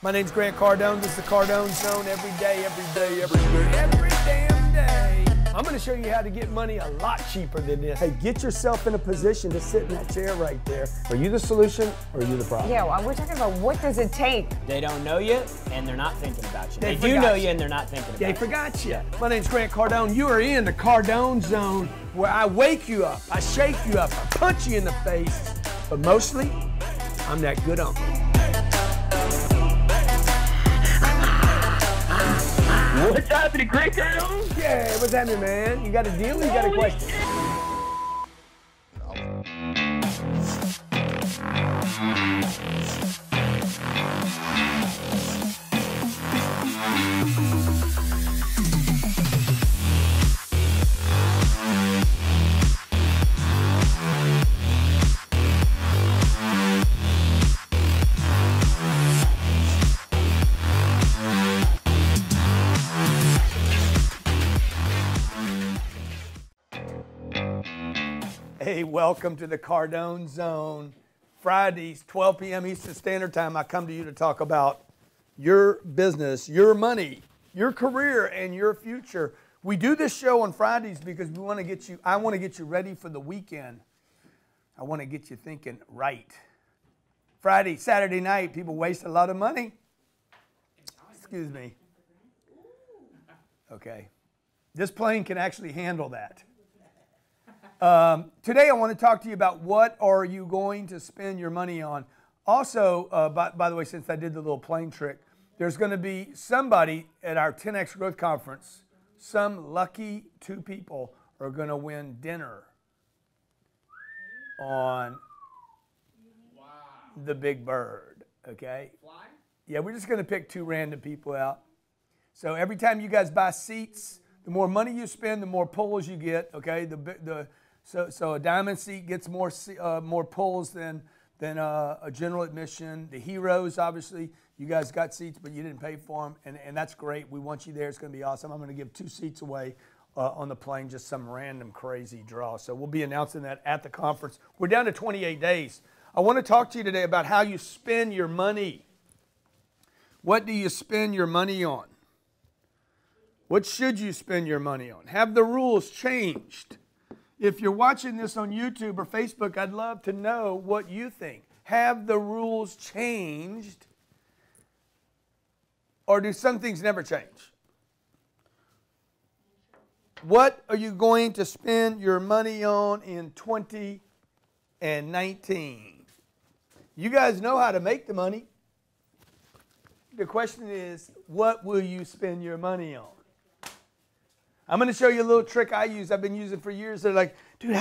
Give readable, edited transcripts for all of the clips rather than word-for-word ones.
My name's Grant Cardone. This is the Cardone Zone every day, every damn day. I'm going to show you how to get money a lot cheaper than this. Hey, get yourself in a position to sit in that chair right there. Are you the solution or are you the problem? Yeah, well, we're talking about what does it take? They don't know you and they're not thinking about you. They do forgot know you and they're not thinking about you. They forgot you. My name's Grant Cardone. You are in the Cardone Zone where I wake you up, I shake you up, I punch you in the face. But mostly, I'm that good uncle. What's happening, Grant Cardone? Yeah, what's happening, man? You got a deal or you got a question? Hey, welcome to the Cardone Zone. Fridays, 12 p.m. Eastern Standard Time, I come to you to talk about your business, your money, your career, and your future. We do this show on Fridays because we want to get you, I want to get you ready for the weekend. I want to get you thinking right. Friday, Saturday night, people waste a lot of money. Excuse me. Okay. This plane can actually handle that. Today I want to talk to you about what are you going to spend your money on. Also, by the way, since I did the little plane trick, there's going to be somebody at our 10X Growth Conference. Some lucky 2 people are going to win dinner on the Big Bird. Okay? Fly? Yeah, we're just going to pick 2 random people out. So every time you guys buy seats, the more money you spend, the more pulls you get. Okay? So a diamond seat gets more pulls than a general admission. The heroes, obviously, you guys got seats, but you didn't pay for them, and that's great. We want you there. It's going to be awesome. I'm going to give 2 seats away on the plane, just some random crazy draw. So we'll be announcing that at the conference. We're down to 28 days. I want to talk to you today about how you spend your money. What do you spend your money on? What should you spend your money on? Have the rules changed? If you're watching this on YouTube or Facebook, I'd love to know what you think. Have the rules changed? Or do some things never change? What are you going to spend your money on in 2019? You guys know how to make the money. The question is, what will you spend your money on? I'm going to show you a little trick I use. I've been using for years. They're like, dude,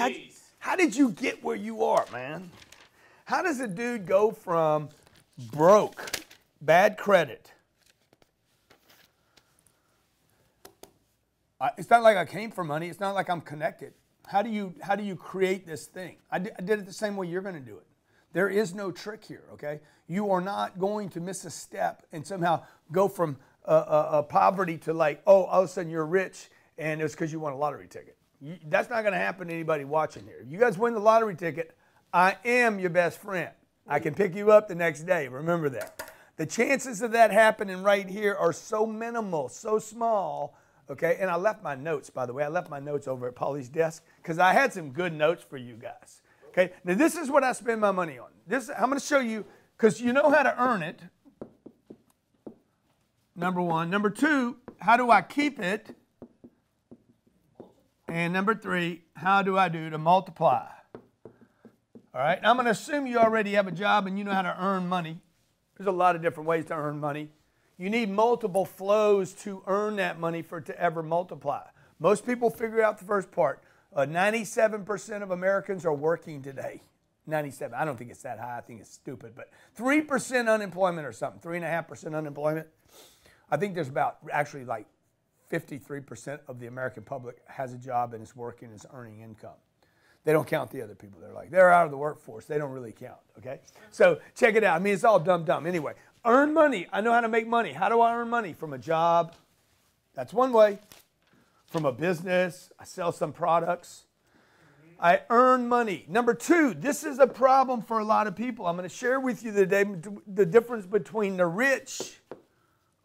how did you get where you are, man? How does a dude go from broke, bad credit? It's not like I came for money. It's not like I'm connected. How do you create this thing? I did it the same way you're going to do it. There is no trick here, okay? You are not going to miss a step and somehow go from poverty to like, oh, all of a sudden you're rich. And it's because you won a lottery ticket. That's not going to happen to anybody watching here. If you guys win the lottery ticket, I am your best friend. I can pick you up the next day. Remember that. The chances of that happening right here are so minimal, so small. Okay, and I left my notes, by the way. I left my notes over at Polly's desk because I had some good notes for you guys. Okay, now this is what I spend my money on. I'm going to show you because you know how to earn it. Number 1. Number 2, how do I keep it? And number 3, how do I do to multiply? All right, I'm going to assume you already have a job and you know how to earn money. There's a lot of different ways to earn money. You need multiple flows to earn that money for it to ever multiply. Most people figure out the first part. 97% of Americans are working today. 97. I don't think it's that high. I think it's stupid. But 3% unemployment or something, 3.5% unemployment. I think there's about actually like 53% of the American public has a job and is working and is earning income. They don't count the other people. They're out of the workforce. They don't really count, okay? So check it out. I mean, it's all dumb. Anyway, earn money. I know how to make money. How do I earn money? From a job. That's one way. From a business. I sell some products. I earn money. Number 2, this is a problem for a lot of people. I'm going to share with you today the difference between the rich,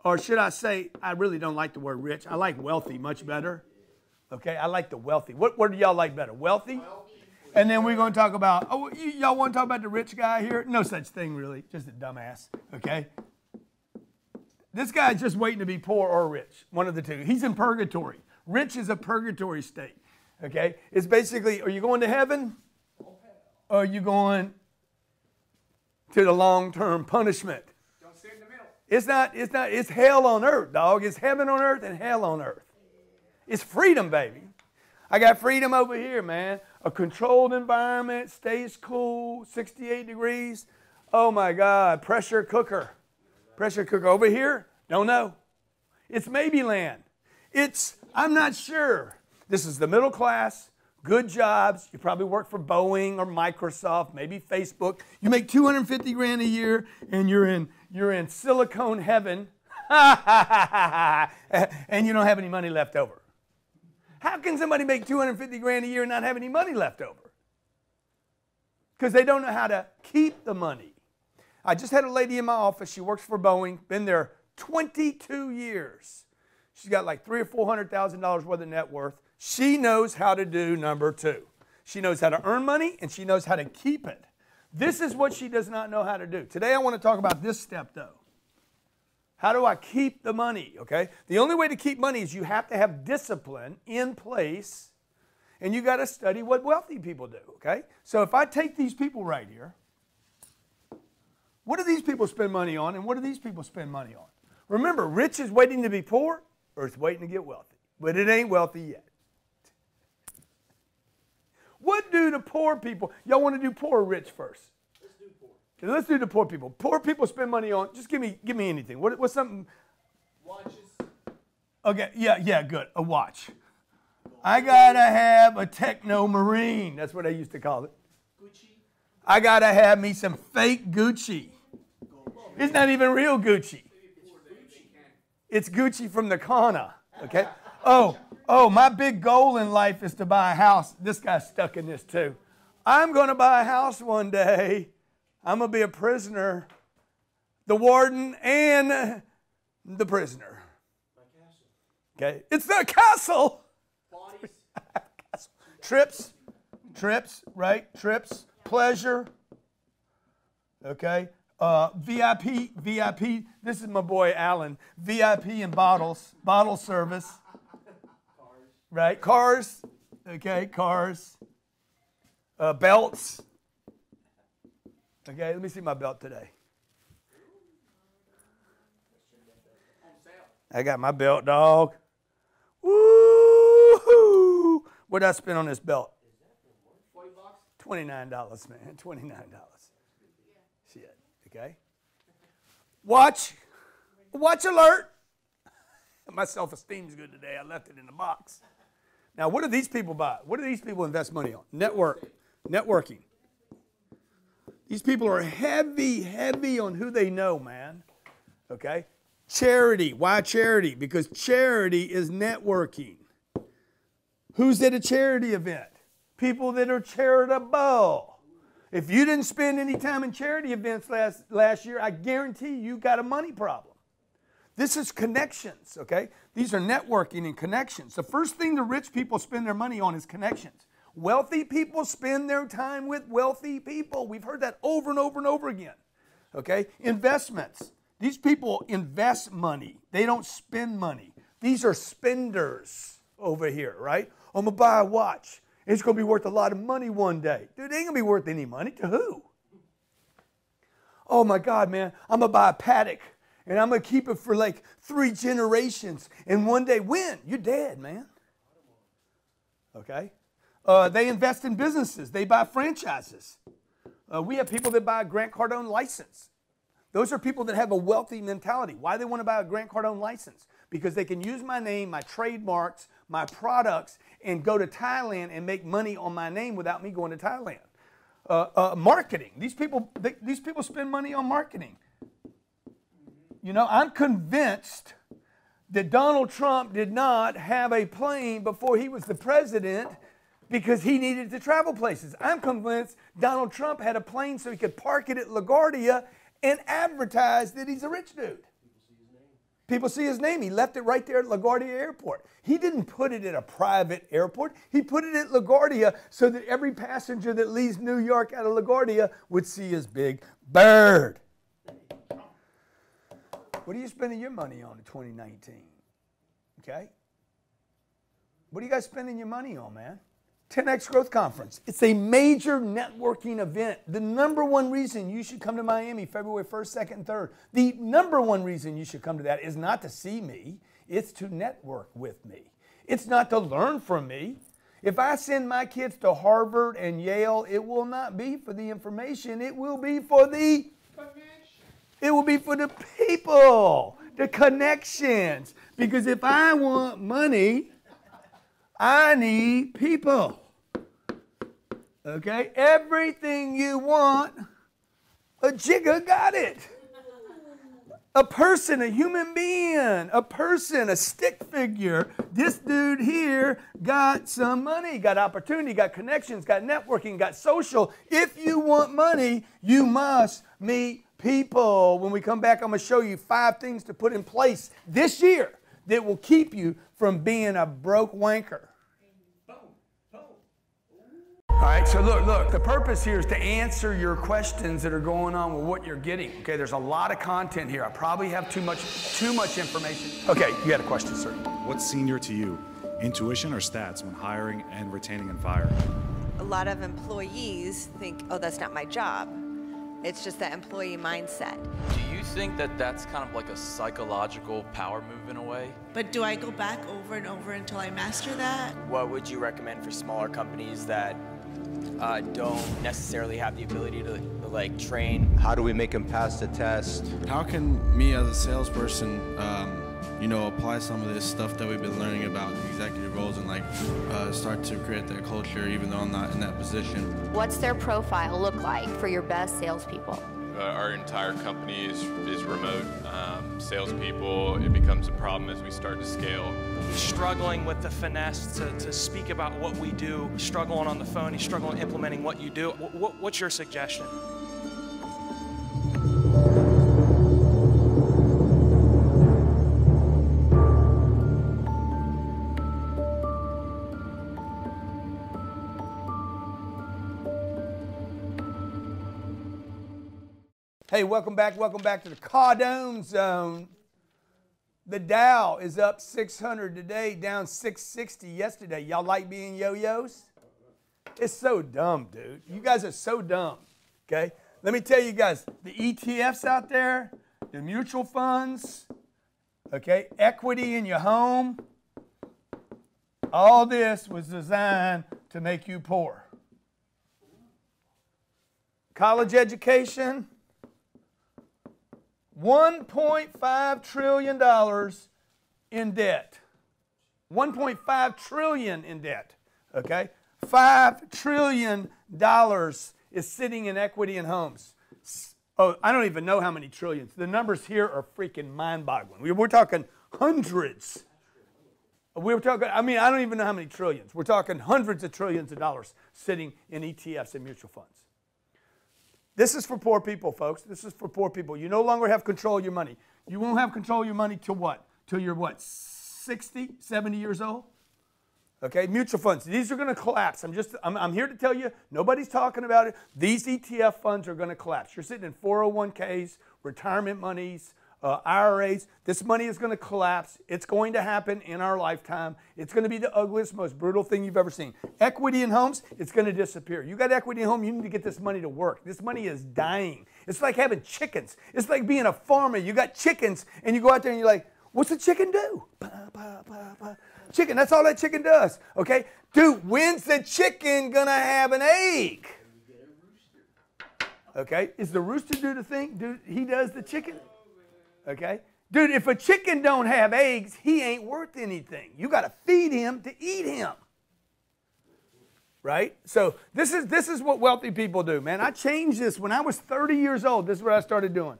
or should I say, I really don't like the word rich. I like wealthy much better. Okay, I like the wealthy. What do y'all like better? Wealthy? And then we're going to talk about, oh, y'all want to talk about the rich guy here? No such thing, really. Just a dumbass, okay? This guy's just waiting to be poor or rich, one of the two. He's in purgatory. Rich is a purgatory state, okay? It's basically, are you going to heaven? Or are you going to the long-term punishment? Don't sit in the middle. It's hell on earth, dog. It's heaven on earth and hell on earth. It's freedom, baby. I got freedom over here, man. A controlled environment, stays cool, 68 degrees. Oh my God, pressure cooker. Pressure cooker over here, don't know. It's maybe land. I'm not sure. This is the middle class, good jobs. You probably work for Boeing or Microsoft, maybe Facebook. You make 250 grand a year and you're in silicone heaven and you don't have any money left over. How can somebody make 250 grand a year and not have any money left over? Because they don't know how to keep the money. I just had a lady in my office. She works for Boeing, been there 22 years. She's got like $300,000 or $400,000 worth of net worth. She knows how to do number 2. She knows how to earn money and she knows how to keep it. This is what she does not know how to do. Today I want to talk about this step though. How do I keep the money, okay? The only way to keep money is you have to have discipline in place, and you got to study what wealthy people do, okay? So if I take these people right here, what do these people spend money on, and what do these people spend money on? Remember, rich is waiting to be poor, or it's waiting to get wealthy, but it ain't wealthy yet. What do the poor people, y'all want to do poor or rich first? Okay, let's do the poor people. Poor people spend money on, just give me anything. What's something? Watches. Okay, yeah, good. A watch. I got to have a Techno Marine. That's what I used to call it. Gucci. I got to have me some fake Gucci. It's not even real Gucci. It's Gucci from the corner, okay? Oh, my big goal in life is to buy a house. This guy's stuck in this too. I'm going to buy a house one day. I'm going to be a prisoner, the warden, and the prisoner. Okay? It's the castle. Trips, right? Trips, pleasure. Okay? VIP. This is my boy Alan. VIP and bottles, bottle service. Right? Cars. Okay, cars. Belts. Okay, let me see my belt today. I got my belt, dog. Woo-hoo! What did I spend on this belt? $29, man. $29. Shit. Okay. Watch alert. My self-esteem's good today. I left it in the box. Now, what do these people buy? What do these people invest money on? Networking. These people are heavy on who they know, man. Okay? Charity. Why charity? Because charity is networking. Who's at a charity event? People that are charitable. If you didn't spend any time in charity events last year, I guarantee you got a money problem. This is connections, okay? These are networking and connections. The first thing the rich people spend their money on is connections. Wealthy people spend their time with wealthy people. We've heard that over and over and over again. Okay? Investments. These people invest money. They don't spend money. These are spenders over here, right? I'm going to buy a watch. It's going to be worth a lot of money one day. Dude, it ain't going to be worth any money. To who? Oh my God, man. I'm going to buy a paddock and I'm going to keep it for like 3 generations. And one day, when? You're dead, man. Okay? They invest in businesses. They buy franchises. We have people that buy a Grant Cardone license. Those are people that have a wealthy mentality. Why they want to buy a Grant Cardone license? Because they can use my name, my trademarks, my products, and go to Thailand and make money on my name without me going to Thailand. Marketing. These people spend money on marketing. You know, I'm convinced that Donald Trump did not have a plane before he was the president because he needed to travel places. I'm convinced Donald Trump had a plane so he could park it at LaGuardia and advertise that he's a rich dude. People see his name. He left it right there at LaGuardia Airport. He didn't put it at a private airport. He put it at LaGuardia so that every passenger that leaves New York out of LaGuardia would see his big bird. What are you spending your money on in 2019? Okay? What are you guys spending your money on, man? 10X Growth Conference. It's a major networking event. The number one reason you should come to Miami February 1st, 2nd, and 3rd, the number one reason you should come to that is not to see me. It's to network with me. It's not to learn from me. If I send my kids to Harvard and Yale, it will not be for the information. It will be for the connection. It will be for the people, the connections. Because if I want money, I need people. Okay? Everything you want, a jigger got it. A person, a human being, a person, a stick figure. This dude here got some money, got opportunity, got connections, got networking, got social. If you want money, you must meet people. When we come back, I'm going to show you 5 things to put in place this year that will keep you from being a broke wanker. All right, so look, the purpose here is to answer your questions that are going on with what you're getting. Okay, there's a lot of content here. I probably have too much information. Okay, you had a question, sir. What's senior to you, intuition or stats when hiring and retaining and firing? A lot of employees think, oh, that's not my job. It's just that employee mindset. Do you think that that's kind of like a psychological power move in a way? But do I go back over and over until I master that? What would you recommend for smaller companies that don't necessarily have the ability to like train? How do we make them pass the test? How can me as a salesperson, apply some of this stuff that we've been learning about executive roles and start to create that culture even though I'm not in that position? What's their profile look like for your best salespeople? Our entire company is remote. Salespeople, it becomes a problem as we start to scale. He's struggling with the finesse to speak about what we do. He's struggling on the phone. He's struggling implementing what you do. What's your suggestion? Hey, welcome back to the Cardone zone. The Dow is up 600 today, down 660 yesterday. Y'all like being yo-yos? It's so dumb, dude. You guys are so dumb, okay? Let me tell you guys, the ETFs out there, the mutual funds, okay, equity in your home, all this was designed to make you poor. College education, $1.5 trillion in debt. $1.5 trillion in debt, okay? $5 trillion is sitting in equity in homes. Oh, I don't even know how many trillions. The numbers here are freaking mind-boggling. We're talking hundreds. I don't even know how many trillions. We're talking hundreds of trillions of dollars sitting in ETFs and mutual funds. This is for poor people, folks. This is for poor people. You no longer have control of your money. You won't have control of your money till what? Till you're what, 60, 70 years old? Okay, mutual funds. These are going to collapse. I'm here to tell you, nobody's talking about it. These ETF funds are going to collapse. You're sitting in 401ks, retirement monies, IRAs. This money is going to collapse. It's going to happen in our lifetime. It's going to be the ugliest, most brutal thing you've ever seen. Equity in homes, it's going to disappear. You got equity in home, you need to get this money to work. This money is dying. It's like having chickens. It's like being a farmer. You got chickens, and you go out there and you're like, what's a chicken do? Chicken, that's all that chicken does, okay? Dude, when's the chicken going to have an egg? Okay, is the rooster do the thing? Dude, he does the chicken? Okay? Dude, if a chicken don't have eggs, he ain't worth anything. You got to feed him to eat him. Right? So this is what wealthy people do, man. I changed this when I was 30 years old. This is what I started doing.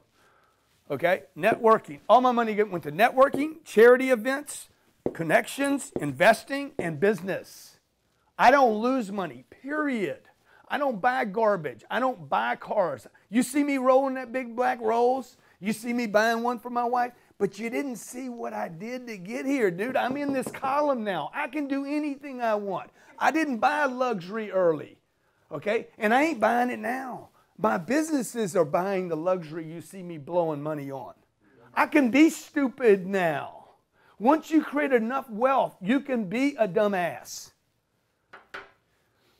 Okay? Networking. All my money went to networking, charity events, connections, investing, and business. I don't lose money, period. I don't buy garbage. I don't buy cars. You see me rolling that big black Rolls? You see me buying one for my wife? But you didn't see what I did to get here, dude. I'm in this column now. I can do anything I want. I didn't buy luxury early, okay? And I ain't buying it now. My businesses are buying the luxury you see me blowing money on. I can be stupid now. Once you create enough wealth, you can be a dumbass.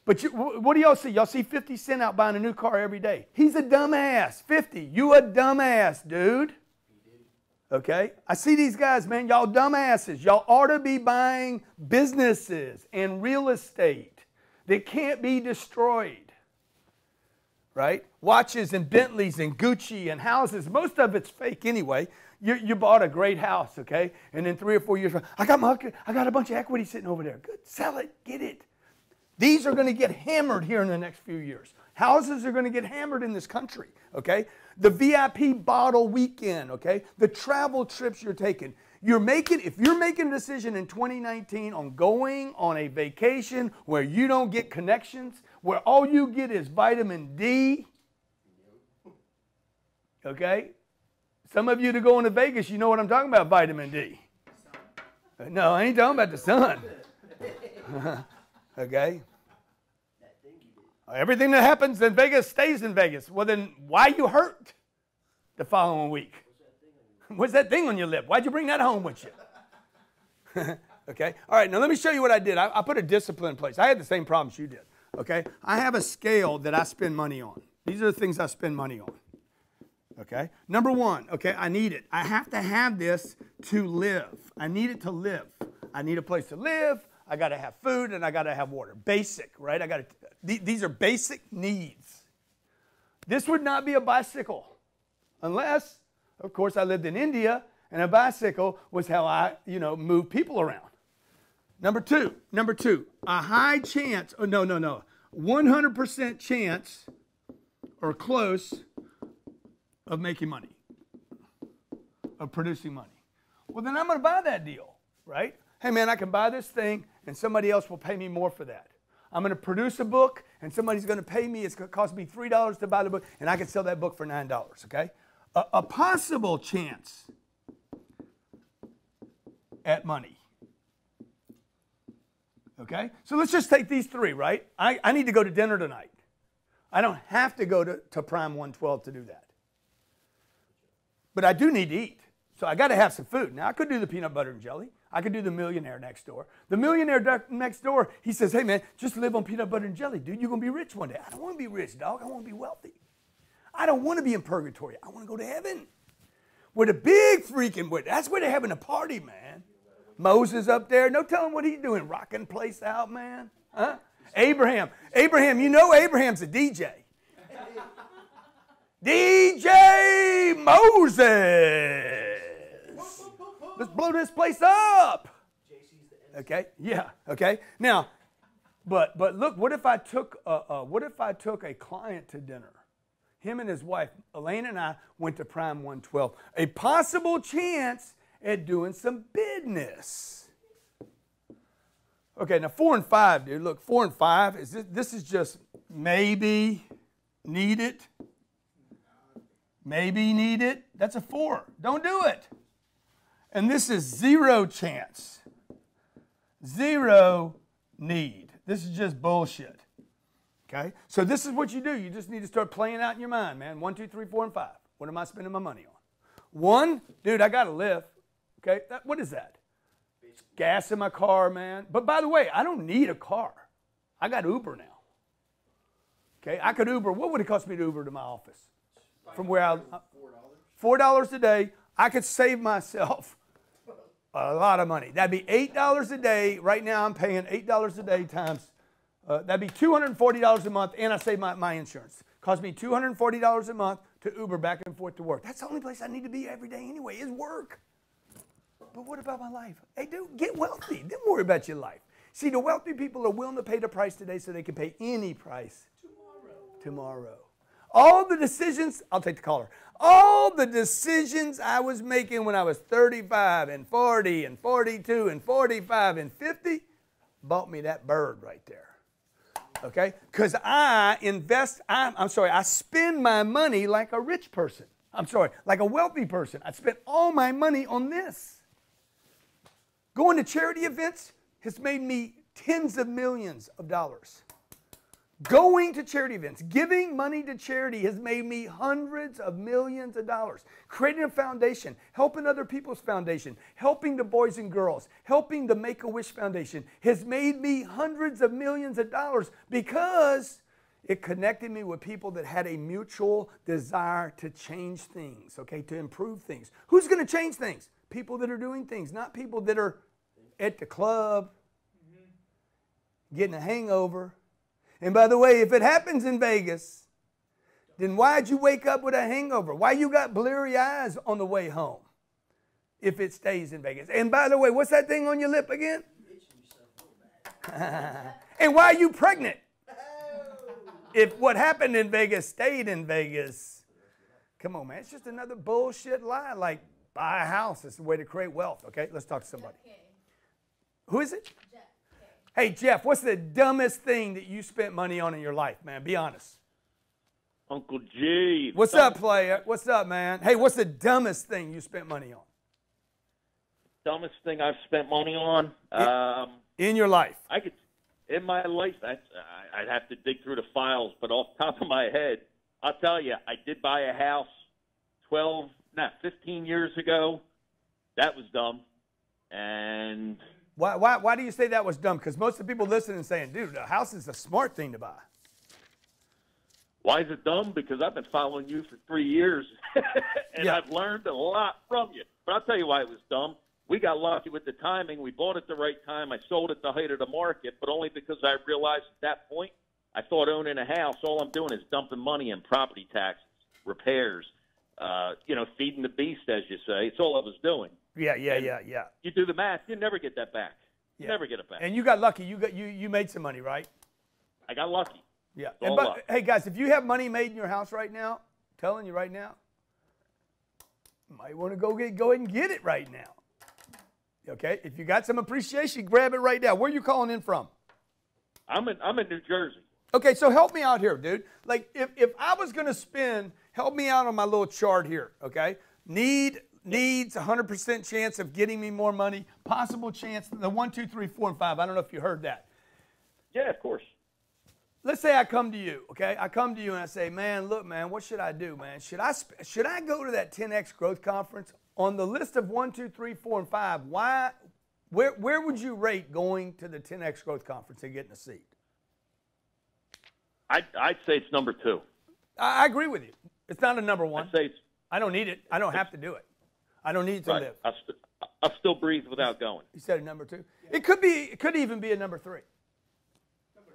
But what do y'all see? Y'all see 50 Cent out buying a new car every day. He's a dumbass. 50, you a dumbass, dude. Okay? I see these guys, man, y'all dumbasses. Y'all ought to be buying businesses and real estate that can't be destroyed. Right? Watches and Bentleys and Gucci and houses. Most of it's fake anyway. You bought a great house, okay? And then 3 or 4 years, I got a bunch of equity sitting over there. Good. Sell it. Get it. These are going to get hammered here in the next few years. Houses are going to get hammered in this country, okay? The VIP bottle weekend, okay? The travel trips you're taking. If you're making a decision in 2019 on going on a vacation where you don't get connections, where all you get is vitamin D, okay? Some of you that go into Vegas, you know what I'm talking about, vitamin D. No, I ain't talking about the sun. Okay? Everything that happens in Vegas stays in Vegas. Well, then why you hurt the following week? What's that thing on your lip? Why'd you bring that home with you? Okay? All right, now let me show you what I did. I put a discipline in place. I had the same problems you did. Okay? I have a scale that I spend money on. These are the things I spend money on. Okay? Number one, okay, I need it. I have to have this to live. I need it to live. I need a place to live. I got to have food and I got to have water. Basic, right? These are basic needs. This would not be a bicycle unless, of course, I lived in India and a bicycle was how I, moved people around. Number two, a high chance, 100% chance or close of making money, of producing money. Well, then I'm going to buy that deal, right? Hey, man, I can buy this thing and somebody else will pay me more for that. I'm going to produce a book and somebody's going to pay me. It's going to cost me $3 to buy the book and I can sell that book for $9, okay? A possible chance at money. Okay? So let's just take these three, right? I need to go to dinner tonight. I don't have to go to Prime 112 to do that. But I do need to eat. So I got to have some food. Now, I could do the peanut butter and jelly. I could do the millionaire next door. The millionaire next door, he says, hey, man, just live on peanut butter and jelly, dude. You're going to be rich one day. I don't want to be rich, dog. I want to be wealthy. I don't want to be in purgatory. I want to go to heaven. Where the big freaking, that's where they're having a party, man. Moses up there. No telling what he's doing. Rocking place out, man. Huh? Abraham, you know Abraham's a DJ. DJ Moses. Let's blow this place up. Okay, yeah, okay. Now, but look, what if I took a client to dinner? Him and his wife, Elaine and I, went to Prime 112. A possible chance at doing some business. Okay, now 4 and 5, dude. Look, 4 and 5 is this is just maybe need it. Maybe need it. That's a 4. Don't do it. And this is 0 chance. 0 need. This is just bullshit. Okay? So this is what you do. You just need to start playing out in your mind, man. 1, 2, 3, 4, and 5. What am I spending my money on? 1, dude, I got to live. Okay? What is that? It's gas in my car, man. But by the way, I don't need a car. I got Uber now. Okay? I could Uber. What would it cost me to Uber to my office? From where $4. $4 a day. I could save myself a lot of money. That'd be $8 a day. Right now I'm paying $8 a day times, that'd be $240 a month, and I save my insurance. Cost me $240 a month to Uber back and forth to work. That's the only place I need to be every day anyway, is work. But what about my life? Hey, dude, get wealthy. Don't worry about your life. See, the wealthy people are willing to pay the price today so they can pay any price tomorrow. All the decisions, I'll take the caller. All the decisions I was making when I was 35 and 40 and 42 and 45 and 50 bought me that bird right there. Okay? Because I spend my money like a rich person. Like a wealthy person. I spent all my money on this. Going to charity events has made me tens of millions of dollars. Going to charity events, giving money to charity has made me hundreds of millions of dollars. Creating a foundation, helping other people's foundation, helping the Boys and Girls, helping the Make-A-Wish Foundation has made me hundreds of millions of dollars because it connected me with people that had a mutual desire to change things, okay, to improve things. Who's going to change things? People that are doing things, not people that are at the club, getting a hangover. And by the way, if it happens in Vegas, then why'd you wake up with a hangover? Why you got bleary eyes on the way home if it stays in Vegas? And by the way, what's that thing on your lip again? And why are you pregnant? If what happened in Vegas stayed in Vegas, come on, man. It's just another bullshit lie. Like, buy a house. It's the way to create wealth, okay? Let's talk to somebody. Who is it? Hey, Jeff, what's the dumbest thing that you spent money on in your life, man? Be honest. Uncle G. What's up, player? What's up, man? Hey, what's the dumbest thing you spent money on? Dumbest thing I've spent money on? In your life? In my life, I'd have to dig through the files, but off the top of my head, I'll tell you, I did buy a house 15 years ago. That was dumb. And... Why do you say that was dumb? Because most of the people listening saying, dude, a house is a smart thing to buy. Why is it dumb? Because I've been following you for 3 years, and I've learned a lot from you. But I'll tell you why it was dumb. We got lucky with the timing. We bought at the right time. I sold at the height of the market, but only because I realized at that point I thought owning a house, all I'm doing is dumping money in property taxes, repairs, feeding the beast, as you say. It's all I was doing. Yeah. You do the math, you never get that back. You never get it back. And you got lucky. You made some money, right? I got lucky. Yeah. Hey, guys, if you have money made in your house right now, I'm telling you right now, you might want to go ahead and get it right now. Okay? If you got some appreciation, grab it right now. Where are you calling in from? I'm in New Jersey. Okay, so help me out here, dude. Like, if I was going to spend, help me out on my little chart here, okay? Needs 100% chance of getting me more money, possible chance, the 1, 2, 3, 4, and 5. I don't know if you heard that. Yeah, of course. Let's say I come to you, okay? I come to you and I say, man, look, man, what should I do, man? Should I go to that 10X growth conference? On the list of 1, 2, 3, 4, and 5, where would you rate going to the 10X growth conference and getting a seat? I'd say it's number 2. I agree with you. It's not a number 1. I'd say I don't need it. I don't have to do it. I don't need to live. I'll still breathe without going. You said a number 2? It could even be a number 3.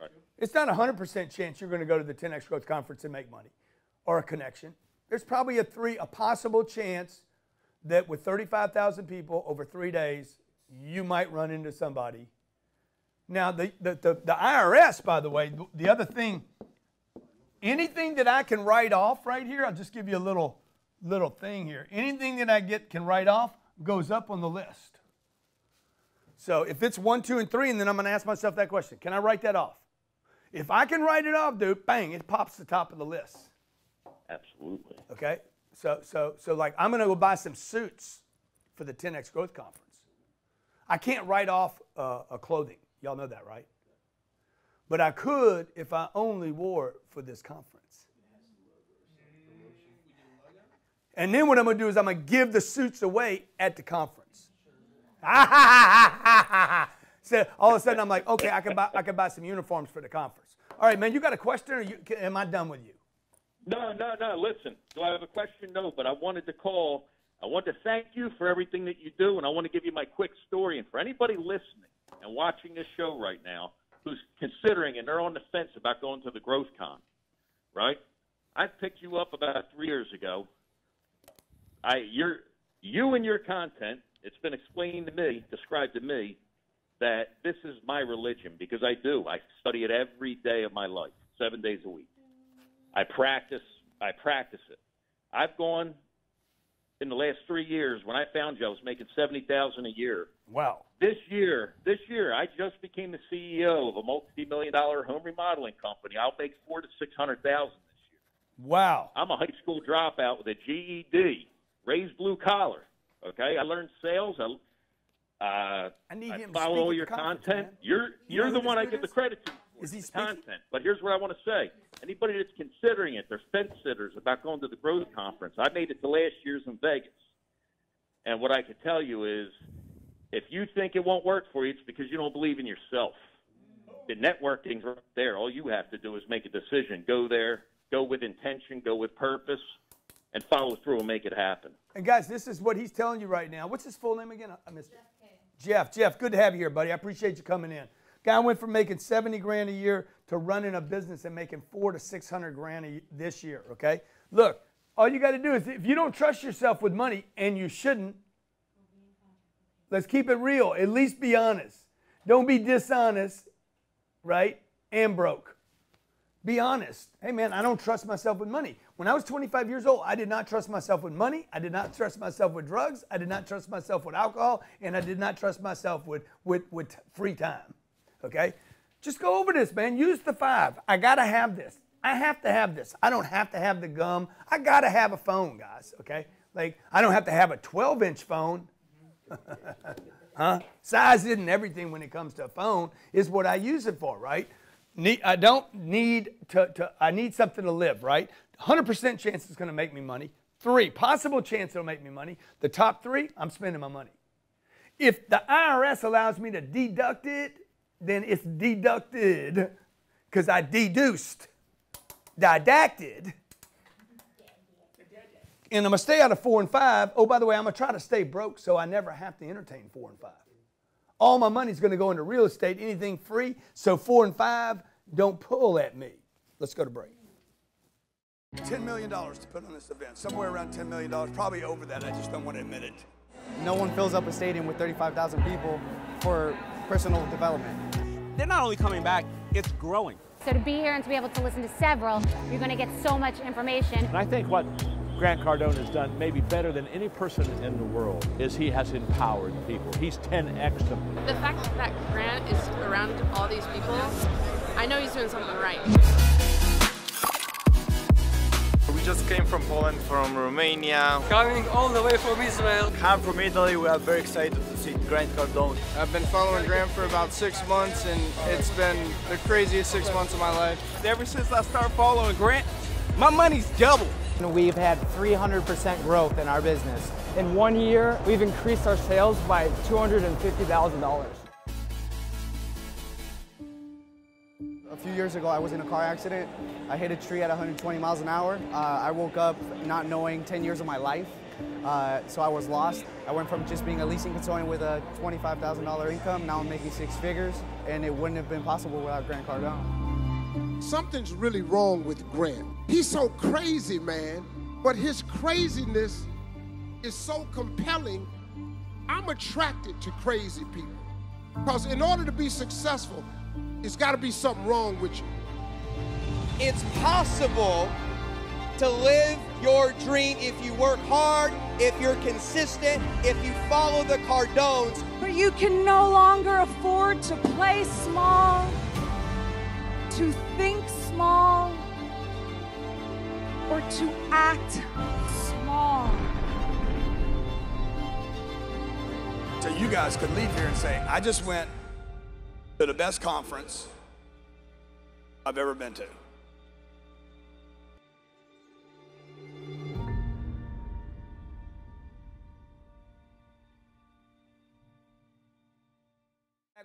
Right. It's not a 100% chance you're going to go to the 10X growth conference and make money or a connection. There's probably a possible chance that with 35,000 people over 3 days, you might run into somebody. Now, the IRS, by the way, the other thing, anything that I can write off right here, I'll just give you a little thing here. Anything that I can write off goes up on the list. So if it's 1, 2, and 3, and then I'm going to ask myself that question, can I write that off? If I can write it off, dude, bang, it pops to the top of the list. Absolutely. Okay? So like, I'm going to go buy some suits for the 10X growth conference. I can't write off a clothing. Y'all know that, right? But I could if I only wore it for this conference. And then what I'm going to do is I'm going to give the suits away at the conference. So all of a sudden I'm like, okay, I can buy some uniforms for the conference. All right, man, you got a question, or am I done with you? No. Listen, do I have a question? No, but I wanted to call. I want to thank you for everything that you do, and I want to give you my quick story. And for anybody listening and watching this show right now who's considering and they're on the fence about going to the Growth Con, right? I picked you up about 3 years ago. You and your content, it's been described to me, that this is my religion, because I do. I study it every day of my life, 7 days a week. I practice it. I've gone in the last 3 years. When I found you, I was making $70,000 a year. Wow. This year, I just became the CEO of a multi-million-dollar home remodeling company. I'll make $400,000 to $600,000 this year. Wow. I'm a high school dropout with a GED, raised blue collar. Okay, I learned sales. I follow all your content. You're the one I give the credit to. Is he content? But here's what I want to say. Anybody that's considering it, they're fence sitters about going to the growth conference. I made it to last year's in Vegas. And what I can tell you is, if you think it won't work for you, it's because you don't believe in yourself. The networking's right there. All you have to do is make a decision. Go there, go with intention, go with purpose, and follow through and make it happen. And guys, this is what he's telling you right now. What's his full name again? I missed it. Jeff, good to have you here, buddy. I appreciate you coming in. Guy went from making $70,000 a year to running a business and making $400,000 to $600,000 this year, okay? Look, all you got to do is, if you don't trust yourself with money, and you shouldn't, let's keep it real. At least be honest. Don't be dishonest, right, and broke. Be honest. Hey, man, I don't trust myself with money. When I was 25 years old, I did not trust myself with money. I did not trust myself with drugs. I did not trust myself with alcohol. And I did not trust myself with free time. Okay? Just go over this, man. Use the 5. I got to have this. I have to have this. I don't have to have the gum. I got to have a phone, guys. Okay? Like, I don't have to have a 12-inch phone. Huh? Size isn't everything when it comes to a phone. It's what I use it for, right? I don't need I need something to live, right? 100% chance it's going to make me money. 3, possible chance it'll make me money. The top 3, I'm spending my money. If the IRS allows me to deduct it, then it's deducted because I deduced, didacted. And I'm going to stay out of 4 and 5. Oh, by the way, I'm going to try to stay broke so I never have to entertain 4 and 5. All my money's going to go into real estate, anything free. So 4 and 5, don't pull at me. Let's go to break. $10 million to put on this event. Somewhere around $10 million. Probably over that. I just don't want to admit it. No one fills up a stadium with 35,000 people for personal development. They're not only coming back, it's growing. So to be here and to be able to listen to several, you're going to get so much information. And I think what Grant Cardone has done maybe better than any person in the world is he has empowered people. He's 10x them. The fact that Grant is around all these people, I know he's doing something right. We just came from Poland, from Romania. Coming all the way from Israel. I'm from Italy. We are very excited to see Grant Cardone. I've been following Grant for about 6 months, and it's been the craziest 6 months of my life. Ever since I started following Grant, my money's doubled. We've had 300% growth in our business. In 1 year, we've increased our sales by $250,000. A few years ago, I was in a car accident. I hit a tree at 120 miles an hour. I woke up not knowing 10 years of my life, so I was lost. I went from just being a leasing consultant with a $25,000 income, now I'm making 6 figures, and it wouldn't have been possible without Grant Cardone. Something's really wrong with Grant. He's so crazy, man, but his craziness is so compelling. I'm attracted to crazy people because in order to be successful, it's got to be something wrong with you. It's possible to live your dream if you work hard, if you're consistent, if you follow the Cardones. But you can no longer afford to play small, to think small, or to act small. So you guys could leave here and say, I just went to the best conference I've ever been to.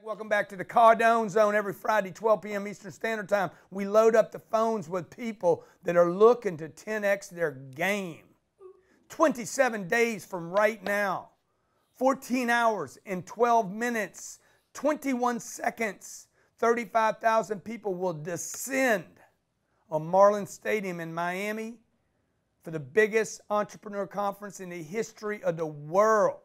Welcome back to the Cardone Zone. Every Friday, 12 p.m. Eastern Standard Time, we load up the phones with people that are looking to 10x their game. 27 days from right now. 14 hours and 12 minutes, 21 seconds. 35,000 people will descend on Marlin Stadium in Miami for the biggest entrepreneur conference in the history of the world.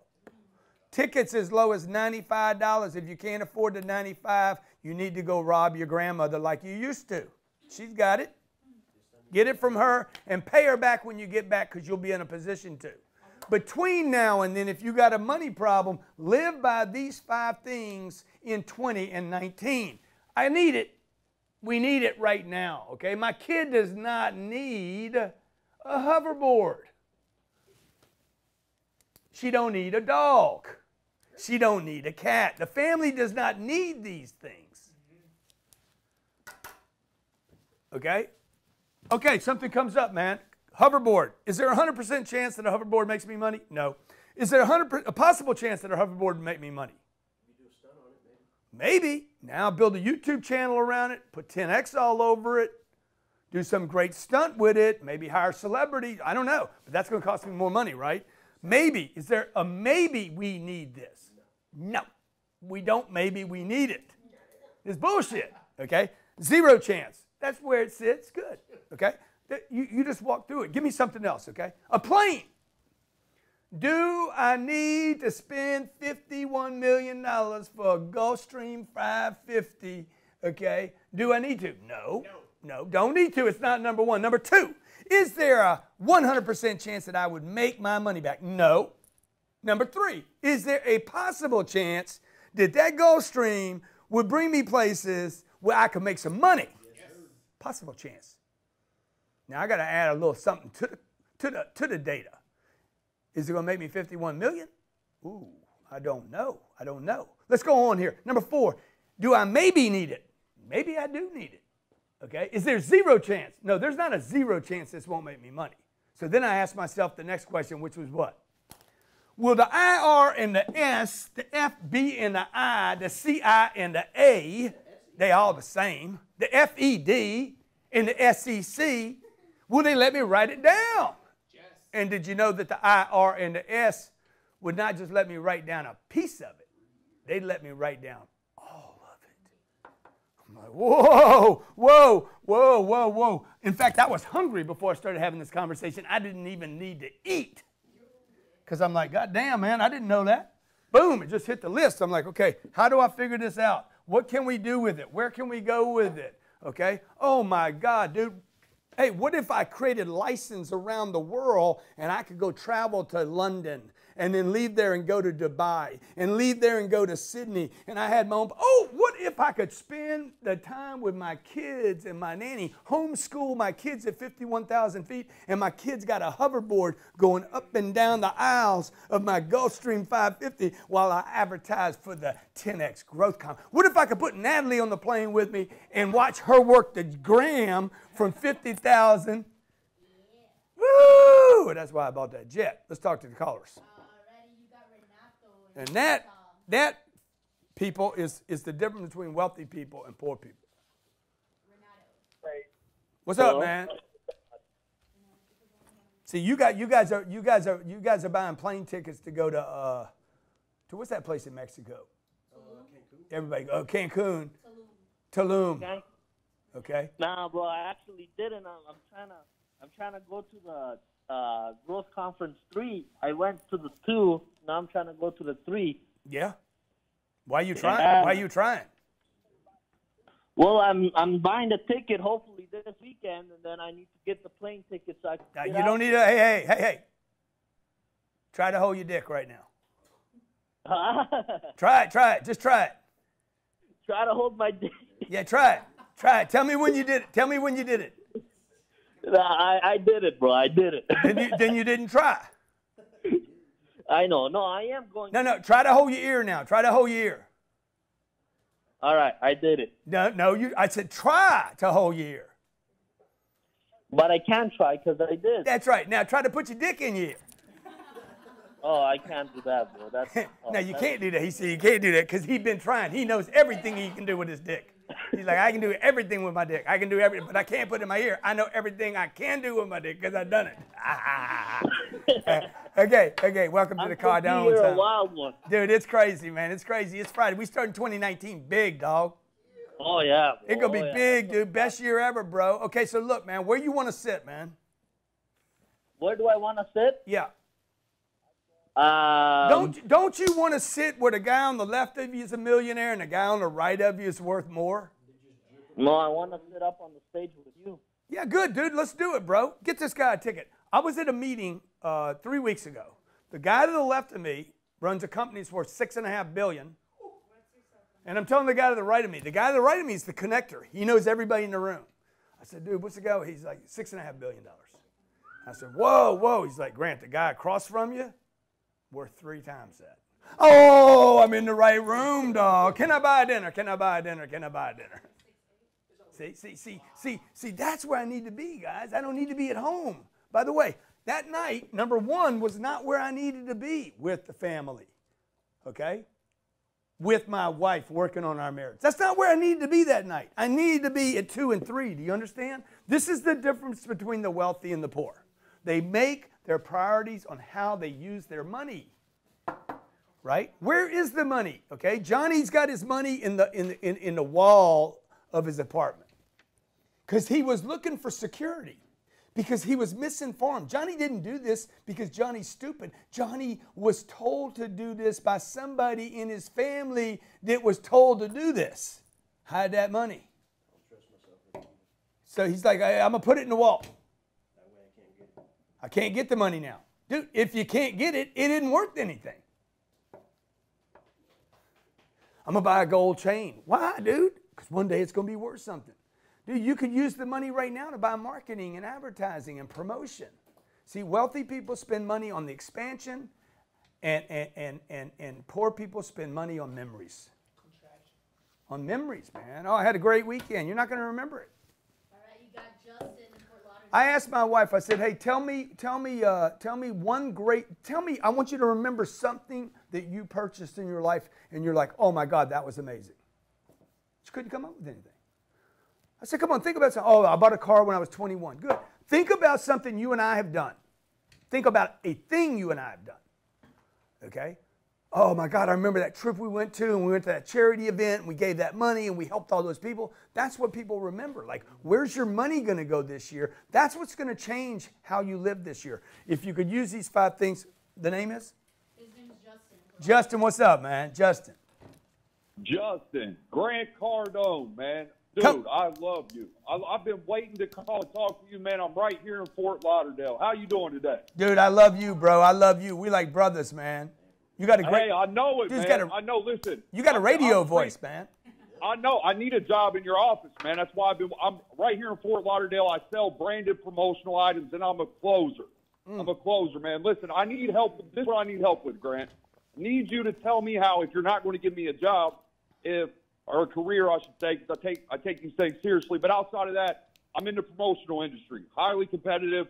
Tickets as low as $95. If you can't afford the $95, you need to go rob your grandmother like you used to. She's got it. Get it from her and pay her back when you get back because you'll be in a position to. between now and then, if you got a money problem, live by these 5 things in 20 and 19. I need it. We need it right now, okay? My kid does not need a hoverboard. She don't need a dog. She don't need a cat. The family does not need these things. Okay? Okay, something comes up, man. Hoverboard. Is there a 100% chance that a hoverboard makes me money? No. Is there a possible chance that a hoverboard would make me money? Maybe. Now build a YouTube channel around it, put 10X all over it, do some great stunt with it, maybe hire celebrities. I don't know, but that's going to cost me more money, right? Maybe. Is there a maybe we need this? No. We don't maybe we need it. It's bullshit, okay? 0 chance. That's where it sits. Good, okay? You just walk through it. Give me something else, okay? A plane. Do I need to spend $51 million for a Gulfstream 550, okay? Do I need to? No. No, don't need to. It's not number 1. Number 2, is there a 100% chance that I would make my money back? No. Number 3, is there a possible chance that that Gulfstream would bring me places where I could make some money? Yes. Possible chance. Now, I got to add a little something to the data. Is it going to make me 51 million? Ooh, I don't know. I don't know. Let's go on here. Number 4, do I maybe need it? Maybe I do need it. Okay? Is there 0 chance? No, there's not a 0 chance this won't make me money. So then I asked myself the next question, which was what? Will the IR and the S, the FB and the I, the CI and the A, they all the same, the FED and the SEC, will they let me write it down? And did you know that the IR and the S would not just let me write down a piece of it, they'd let me write down all of it. I'm like, whoa, whoa, whoa, whoa, whoa. In fact, I was hungry before I started having this conversation. I didn't even need to eat. Because I'm like, God damn, man, I didn't know that. Boom, it just hit the list. I'm like, okay, how do I figure this out? What can we do with it? Where can we go with it? Okay? Oh, my God, dude. Hey, what if I created license around the world and I could go travel to London and then leave there and go to Dubai and leave there and go to Sydney and I had my own, oh, what if I could spend the time with my kids and my nanny, homeschool my kids at 51,000 feet and my kids got a hoverboard going up and down the aisles of my Gulfstream 550 while I advertise for the 10X Growth Con. What if I could put Natalie on the plane with me and watch her work the gram from 50,000? Woo! That's why I bought that jet. Let's talk to the callers. And that people is the difference between wealthy people and poor people. What's up, man? See, you guys are buying plane tickets to go to what's that place in Mexico? Cancun. Everybody go Cancun. Tulum. Okay. Okay. Nah, bro, I actually didn't. I'm trying to go to the Growth Conference 3. I went to the 2. Now I'm trying to go to the 3. Yeah. Why you trying? Why you trying? Well, I'm buying the ticket hopefully this weekend, and then I need to get the plane ticket so I can. Now, you don't need a hey. Try to hold your dick right now. Try it. Just try it. Try to hold my dick. Yeah, try it. Tell me when you did it. I did it, bro. I did it. Then you didn't try. I know. No, I am going. No. Try to hold your ear now. Try to hold your ear. All right, I did it. No. I said try to hold your ear. But I can't try because I did. That's right. Now try to put your dick in your ear. Oh, I can't do that, bro. No, you can't do that. He said you can't do that because he's been trying. He knows everything he can do with his dick. He's like, I can do everything with my dick. I can do everything, but I can't put it in my ear. I know everything I can do with my dick because I've done it. Okay. Welcome to the Cardone. You're a wild one. Dude, it's crazy, man. It's crazy. It's Friday. We start in 2019 big, dog. Oh, yeah. Bro. It's going to be big, dude. Best year ever, bro. Okay, so look, man, where you want to sit, man? Where do I want to sit? Yeah. Don't you want to sit where the guy on the left of you is a millionaire and the guy on the right of you is worth more? No, I want to sit up on the stage with you. Yeah, good, dude. Let's do it, bro. Get this guy a ticket. I was at a meeting 3 weeks ago. The guy to the left of me runs a company that's worth $6.5 billion. And I'm telling the guy to the right of me. The guy to the right of me is the connector. He knows everybody in the room. I said, dude, what's the guy? He's like, $6.5 billion. I said, whoa, whoa. He's like, Grant, the guy across from you, worth 3 times that. Oh, I'm in the right room, dog. Can I buy a dinner? Can I buy a dinner? Can I buy a dinner? See, that's where I need to be, guys. I don't need to be at home. By the way, that night, number one, was not where I needed to be with the family, okay? With my wife working on our marriage. That's not where I needed to be that night. I needed to be at 2 and 3. Do you understand? This is the difference between the wealthy and the poor. They make their priorities on how they use their money. Right? Where is the money? Okay, Johnny's got his money in the wall of his apartment because he was looking for security, because he was misinformed. Johnny didn't do this because Johnny's stupid. Johnny was told to do this by somebody in his family that was told to do this. Hide that money. So he's like, I'm gonna put it in the wall. I can't get the money now, dude. If you can't get it, it isn't worth anything. I'm going to buy a gold chain. Why, dude? Because one day it's going to be worth something. Dude, you could use the money right now to buy marketing and advertising and promotion. See, wealthy people spend money on the expansion, and poor people spend money on memories. On memories, man. Oh, I had a great weekend. You're not going to remember it. All right, you got Justin in Fort Lauderdale. I asked my wife, I said, hey, tell me I want you to remember something that you purchased in your life and you're like, oh my God, that was amazing. She couldn't come up with anything. I said, come on, think about something. Oh, I bought a car when I was 21. Good. Think about something you and I have done. Think about a thing you and I have done. Okay? Oh my God, I remember that trip we went to, and we went to that charity event, and we gave that money, and we helped all those people. That's what people remember. Like, where's your money going to go this year? That's what's going to change how you live this year. If you could use these 5 things, the name is? His name is Justin. Justin, what's up, man? Justin. Justin, Grant Cardone, man. Dude, I love you. I've been waiting to call and talk to you, man. I'm right here in Fort Lauderdale. How you doing today? Dude, I love you, bro. I love you. We like brothers, man. You got a great. Hey, I know it, man. I know. Listen, you got a radio voice, man. I know. I need a job in your office, man. That's why I'm right here in Fort Lauderdale. I sell branded promotional items, and I'm a closer. I'm a closer, man. Listen, I need help. This is what I need help with, Grant. I need you to tell me how, if you're not going to give me a job, or a career, I should say, because I take these things seriously. But outside of that, I'm in the promotional industry, highly competitive.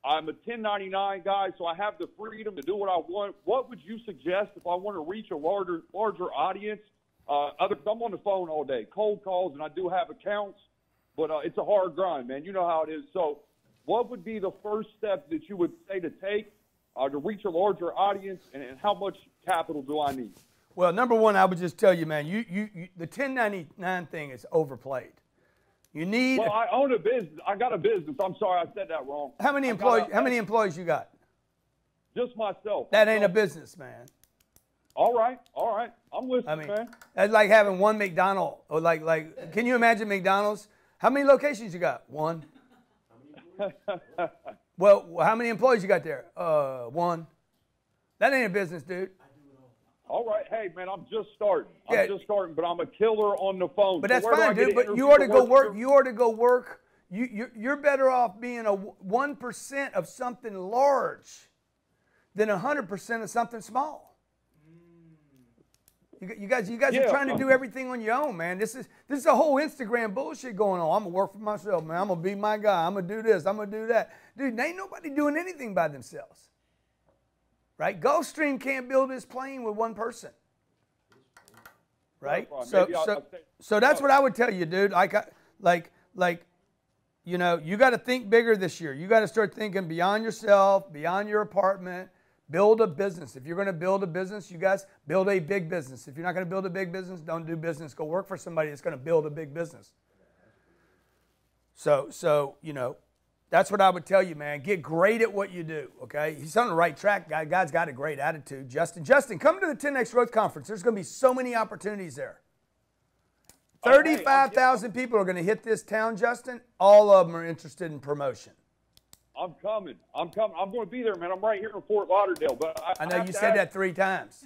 I'm a 1099 guy, so I have the freedom to do what I want. What would you suggest if I want to reach a larger audience? I'm on the phone all day, cold calls, and I do have accounts, but it's a hard grind, man. You know how it is. So what would be the first step that you would say to take to reach a larger audience, and how much capital do I need? Well, number one, I would just tell you, man, the 1099 thing is overplayed. You need. Well, I own a business. I got a business. I'm sorry, I said that wrong. How many employees? How many employees you got? Just myself. That ain't a business, man. All right. I'm listening, man. That's like having one McDonald's, or like. Can you imagine McDonald's? How many locations you got? One. Well, how many employees you got there? One. That ain't a business, dude. All right, hey man, I'm just starting. I'm just starting, but I'm a killer on the phone. But that's fine, dude. But you ought to go work. You ought to go work. You're better off being a 1% of something large than 100% of something small. You guys are trying to do everything on your own, man. This is a whole Instagram bullshit going on. I'm gonna work for myself, man. I'm gonna be my guy. I'm gonna do this. I'm gonna do that, dude. Ain't nobody doing anything by themselves. Right? Gulfstream can't build his plane with one person. Right? So that's what I would tell you, dude. You know, you got to think bigger this year. You got to start thinking beyond yourself, beyond your apartment. Build a business. If you're going to build a business, you guys build a big business. If you're not going to build a big business, don't do business. Go work for somebody that's going to build a big business. So you know, that's what I would tell you, man. Get great at what you do, okay? He's on the right track. Guy's got a great attitude. Justin, come to the 10X Growth Conference. There's going to be so many opportunities there. 35,000 people are going to hit this town, Justin. All of them are interested in promotion. I'm coming. I'm going to be there, man. I'm right here in Fort Lauderdale. But I know you said that 3 times.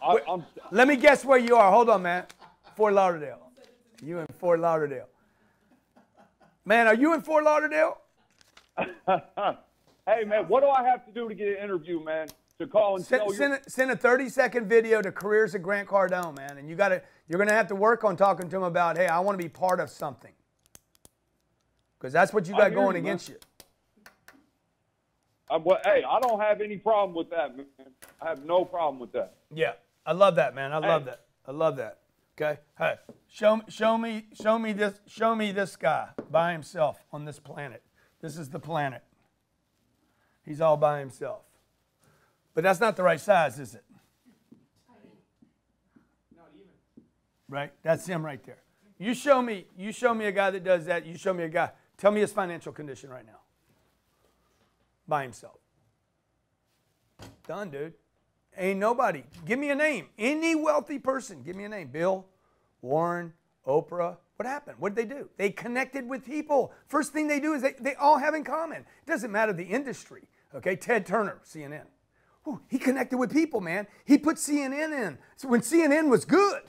I'm Let me guess where you are. Hold on, man. Fort Lauderdale. You in Fort Lauderdale. Man, are you in Fort Lauderdale? Hey, man, what do I have to do to get an interview, man? To call and send a 30-second video to Careers of Grant Cardone, man. And you're going to have to work on talking to him about, hey, I want to be part of something. Because that's what you got going against you. Hey, I don't have any problem with that, man. I have no problem with that. Yeah, I love that, man. I love that. I love that. Okay, hey, show me this guy by himself on this planet. This is the planet. He's all by himself. But that's not the right size, is it? Not even. Right? That's him right there. You show me a guy that does that. You show me a guy. Tell me his financial condition right now. By himself. Done, dude. Ain't nobody. Give me a name. Any wealthy person, give me a name. Bill, Warren, Oprah. What happened? What did they do? They connected with people. First thing they do is they all have in common. It doesn't matter the industry. Okay, Ted Turner, CNN. Ooh, he connected with people, man. He put CNN in. So when CNN was good.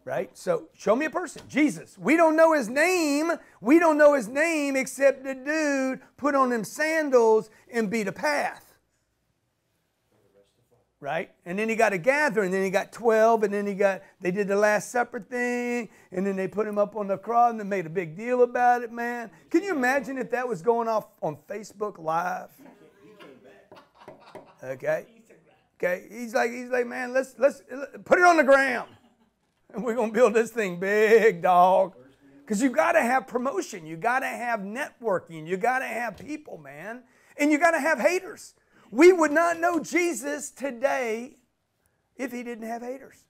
Right? So show me a person. Jesus. We don't know his name. We don't know his name except the dude put on them sandals and beat a path. Right? And then he got a gathering, and then he got 12, and then they did the Last Supper thing, and then they put him up on the cross, and they made a big deal about it, man. Can you imagine if that was going off on Facebook Live? Okay? Okay? He's like, man, let's put it on the gram. And we're going to build this thing big, dog. Because you got to have promotion. You got to have networking. You got to have people, man. And you got to have haters. We would not know Jesus today if he didn't have haters.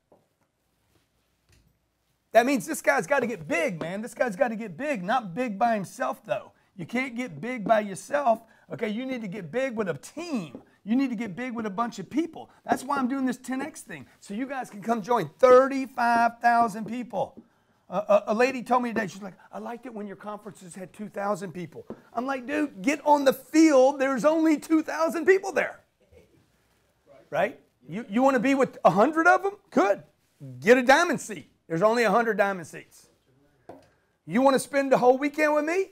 That means this guy's got to get big, man. This guy's got to get big, not big by himself, though. You can't get big by yourself. Okay, you need to get big with a team. You need to get big with a bunch of people. That's why I'm doing this 10X thing, so you guys can come join 35,000 people. A lady told me today, she's like, I liked it when your conferences had 2,000 people. I'm like, dude, get on the field. There's only 2,000 people there. Right? You want to be with 100 of them? Good. Get a diamond seat. There's only 100 diamond seats. You want to spend the whole weekend with me?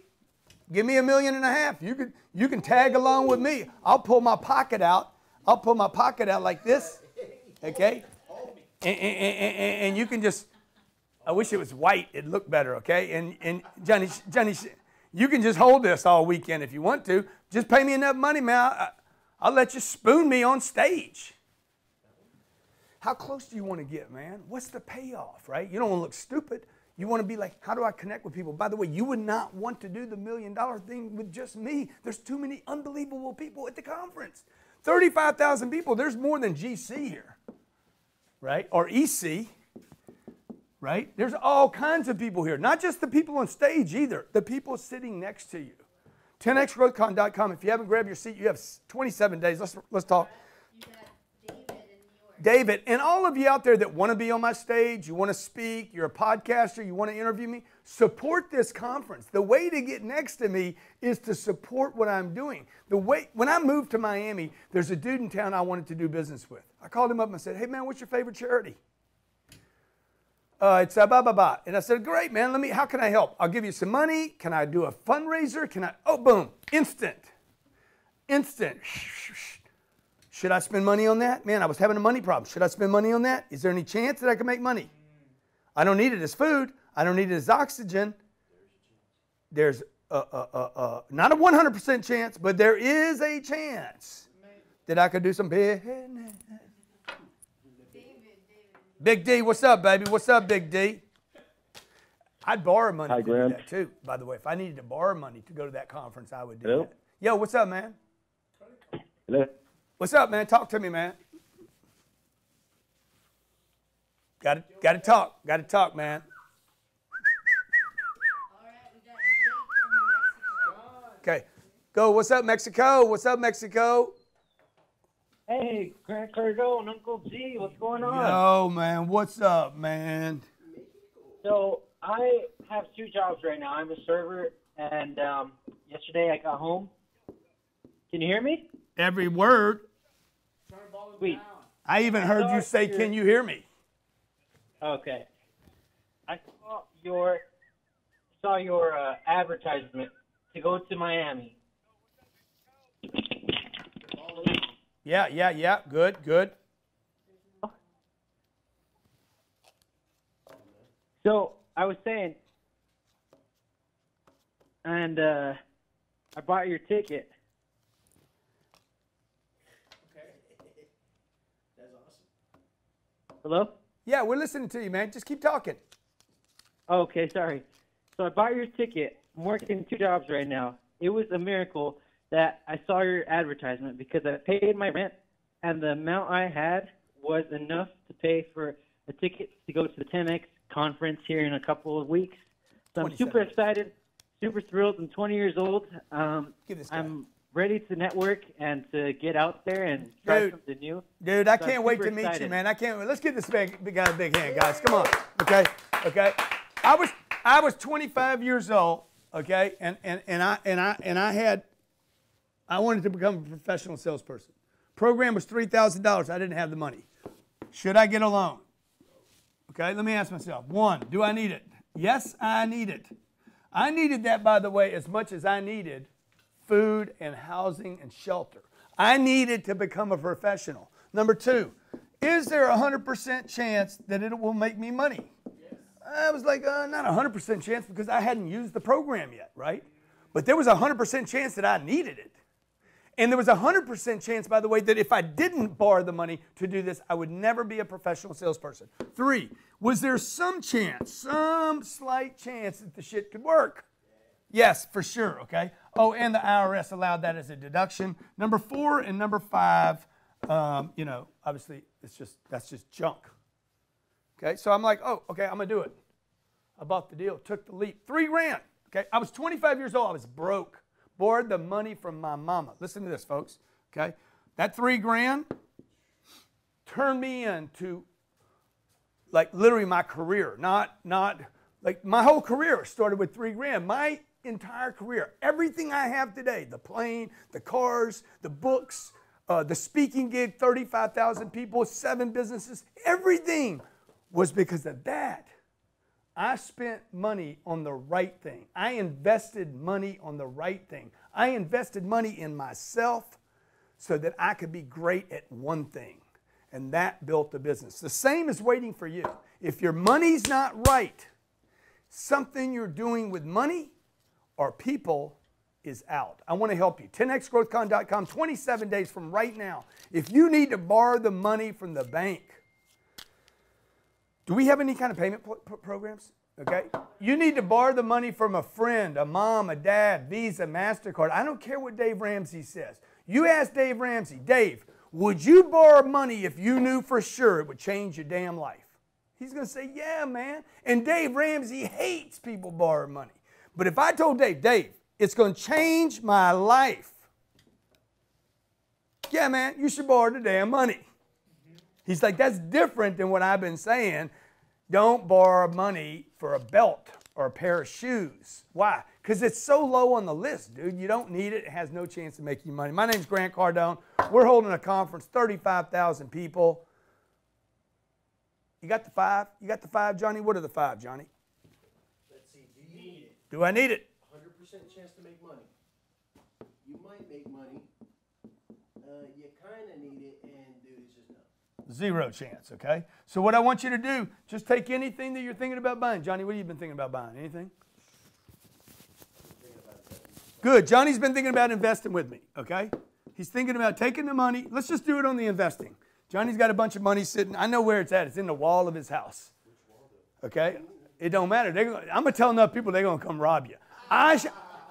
Give me $1.5 million. You can tag along with me. I'll pull my pocket out. I'll pull my pocket out like this. Okay? And you can just, I wish it was white. It'd look better, okay? And Johnny, you can just hold this all weekend if you want to. Just pay me enough money, man. I'll let you spoon me on stage. How close do you want to get, man? What's the payoff, right? You don't want to look stupid. You want to be like, how do I connect with people? By the way, you would not want to do the $1 million thing with just me. There's too many unbelievable people at the conference. 35,000 people. There's more than GC here, right? Or EC, right? There's all kinds of people here. Not just the people on stage either. The people sitting next to you. 10xgrowthcon.com. If you haven't grabbed your seat, you have 27 days. Let's talk. David, and all of you out there that want to be on my stage, you want to speak, you're a podcaster, you want to interview me, support this conference. The way to get next to me is to support what I'm doing. When I moved to Miami, there's a dude in town I wanted to do business with. I called him up and I said, hey man, what's your favorite charity? It's blah, blah, blah. And I said, great man, how can I help? I'll give you some money. Can I do a fundraiser? Oh, boom, instant. Should I spend money on that? Man, I was having a money problem. Should I spend money on that? Is there any chance that I can make money? I don't need it as food. I don't need it as oxygen. There's not a 100% chance, but there is a chance that I could do some business. Big D, what's up, baby? What's up, Big D? I'd borrow money to do that, too. By the way, if I needed to borrow money to go to that conference, I would do that. Yo, what's up, man? Hello. What's up, man? Talk to me, man. Got to talk, man. Okay, go. What's up, Mexico? What's up, Mexico? Hey, Grant Cardone, Uncle G, what's going on? Yo, man, what's up, man? So I have 2 jobs right now. I'm a server and yesterday I got home. Can you hear me? Every word. Sweet. I even heard you say, "Can you hear me?" Okay. I saw your advertisement to go to Miami. Yeah. Good. So I was saying, and I bought your ticket. That's awesome. Hello? Yeah, we're listening to you, man. Just keep talking. Okay, sorry. So I bought your ticket. I'm working 2 jobs right now. It was a miracle that I saw your advertisement because I paid my rent, and the amount I had was enough to pay for a ticket to go to the 10X conference here in a couple of weeks. So I'm super excited, super thrilled. I'm 20 years old. I'm ready to network and to get out there and try something new. Dude, I So can't I'm wait super to meet excited. you, man. I can't wait. Let's give this big guy a big hand, guys. Come on. Okay. I was 25 years old, okay, and I wanted to become a professional salesperson. Program was $3,000. I didn't have the money. Should I get a loan? Okay, let me ask myself. 1, do I need it? Yes, I need it. I needed that, by the way, as much as I needed food and housing and shelter. I needed to become a professional. Number 2, is there a 100% chance that it will make me money? Yes. I was like, not a 100% chance because I hadn't used the program yet, right? But there was a 100% chance that I needed it. And there was a 100% chance, by the way, that if I didn't borrow the money to do this, I would never be a professional salesperson. 3, was there some chance, some slight chance that the shit could work? Yes, for sure, okay? Oh, and the IRS allowed that as a deduction. Number 4 and number 5, obviously that's just junk. Okay, so I'm like, oh, okay, I'm gonna do it. I bought the deal, took the leap. $3,000, okay? I was 25 years old, I was broke. Borrowed the money from my mama. Listen to this, folks, okay? That $3,000 turned me into, like, literally my career. Not like my whole career started with $3,000. My entire career, everything I have today, the plane, the cars, the books, the speaking gig, 35,000 people, 7 businesses, everything was because of that. I spent money on the right thing. I invested money on the right thing. I invested money in myself so that I could be great at one thing. And that built the business. The same is waiting for you. If your money's not right, something you're doing with money or people is out. I want to help you. 10xgrowthcon.com, 27 days from right now. If you need to borrow the money from the bank, do we have any kind of payment programs? Okay. You need to borrow the money from a friend, a mom, a dad, Visa, MasterCard. I don't care what Dave Ramsey says. You ask Dave Ramsey, Dave, would you borrow money if you knew for sure it would change your damn life? He's going to say, yeah, man. And Dave Ramsey hates people borrowing money. But if I told Dave, it's going to change my life. Yeah, man, you should borrow the damn money. He's like, that's different than what I've been saying. Don't borrow money for a belt or a pair of shoes. Why? Because it's so low on the list, dude. You don't need it. It has no chance to make you money. My name's Grant Cardone. We're holding a conference, 35,000 people. You got the 5? You got the 5, Johnny? What are the 5, Johnny? Let's see. Do you need it? Do I need it? 100% chance to make money. You might make money. You kind of need it, and dude, it's just done. 0 chance, okay? So what I want you to do, just take anything that you're thinking about buying. Johnny, what have you been thinking about buying? Anything? Good. Johnny's been thinking about investing with me, okay? He's thinking about taking the money. Let's just do it on the investing. Johnny's got a bunch of money sitting. I know where it's at. It's in the wall of his house, okay? It don't matter. I'm going to tell enough people they're going to come rob you.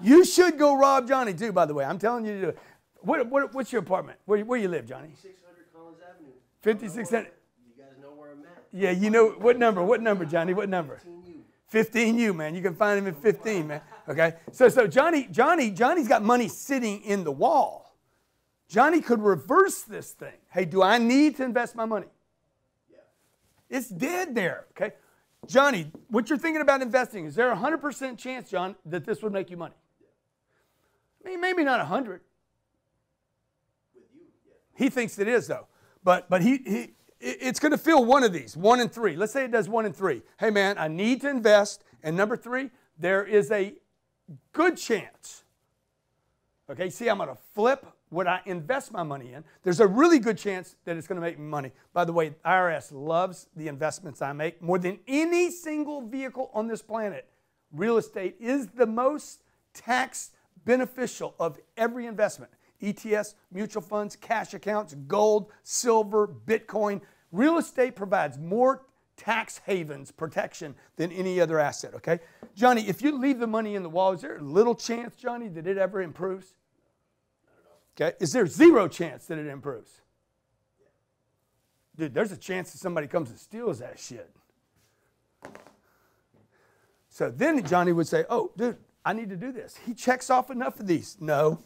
You should go rob Johnny, too, by the way. I'm telling you to do it. What's your apartment? Where you live, Johnny? 5600 Collins Avenue. 5600. You guys know where I'm at. Yeah, you know what number? What number, Johnny? What number? 15U, man. You can find him at 15, man. Okay. So Johnny's got money sitting in the wall. Johnny could reverse this thing. Hey, do I need to invest my money? Yeah. It's dead there. Okay. Johnny, what you're thinking about investing, is there a 100% chance, John, that this would make you money? I mean, maybe not 100. He thinks it is, though. But it's going to feel one of these, 1 in 3. Let's say it does 1 in 3. Hey, man, I need to invest. And number 3, there is a good chance. Okay, see, I'm going to flip what I invest my money in. There's a really good chance that it's going to make me money. By the way, IRS loves the investments I make more than any single vehicle on this planet. Real estate is the most tax beneficial of every investment. ETFs, mutual funds, cash accounts, gold, silver, Bitcoin. Real estate provides more tax havens protection than any other asset, okay? Johnny, if you leave the money in the wall, is there a little chance, Johnny, that it ever improves? Okay, is there 0 chance that it improves? Dude, there's a chance that somebody comes and steals that shit. So then Johnny would say, oh, dude, I need to do this. He checks off enough of these. No,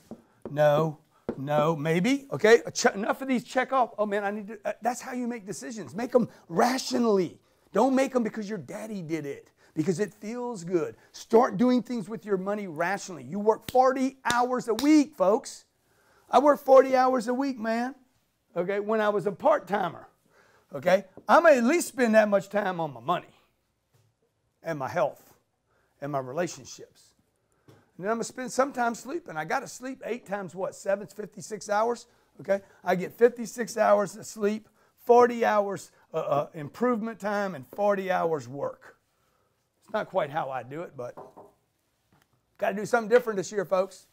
maybe. Okay, enough of these check off. Oh, man, I need to. That's how you make decisions. Make them rationally. Don't make them because your daddy did it, because it feels good. Start doing things with your money rationally. You work 40 hours a week, folks. I work 40 hours a week, man, okay, when I was a part-timer, okay? I'm going to at least spend that much time on my money and my health and my relationships. And then I'm going to spend some time sleeping. I got to sleep 8 times what? 7, 56 hours, okay? I get 56 hours of sleep, 40 hours improvement time, and 40 hours work. It's not quite how I do it, but got to do something different this year, folks.